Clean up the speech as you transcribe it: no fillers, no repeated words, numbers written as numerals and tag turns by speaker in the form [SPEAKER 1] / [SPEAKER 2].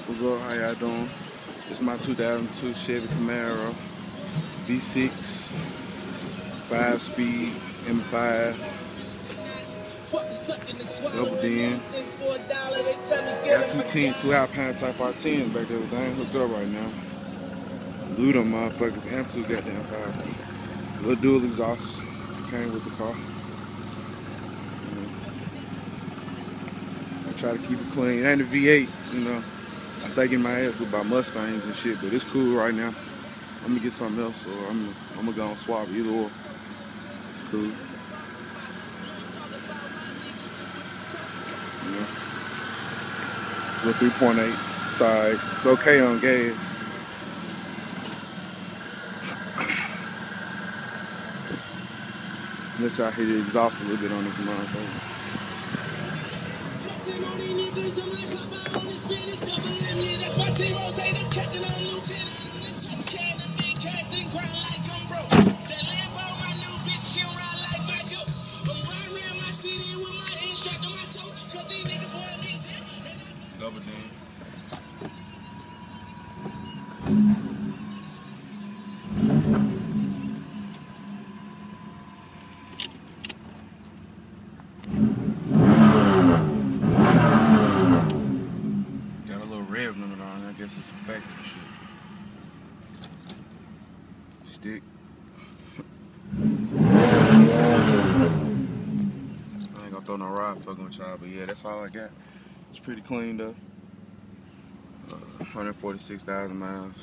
[SPEAKER 1] What's up? How y'all doing? This is my 2002 Chevy Camaro V6 5-speed M5 double din. Got two Alpine Type R10s back there, but they ain't hooked up right now. Blew them motherfuckers and two goddamn 5. Little dual exhaust came with the car. I try to keep it clean. It ain't a V8, you know. I'm thinking my ass about Mustangs and shit, but it's cool right now. I'm gonna get something else, or I'm gonna go and swap either or. It's cool. You know. Little 3.8 side. It's okay on gas. Let's y'all hear the exhaust a little bit on this motherfucker. Double din. Got a little rev limit on it. I guess it's some factory shit. Stick. I ain't gonna throw no rod fucking with y'all, but yeah, that's all I got. It's pretty clean though. 146,000 miles.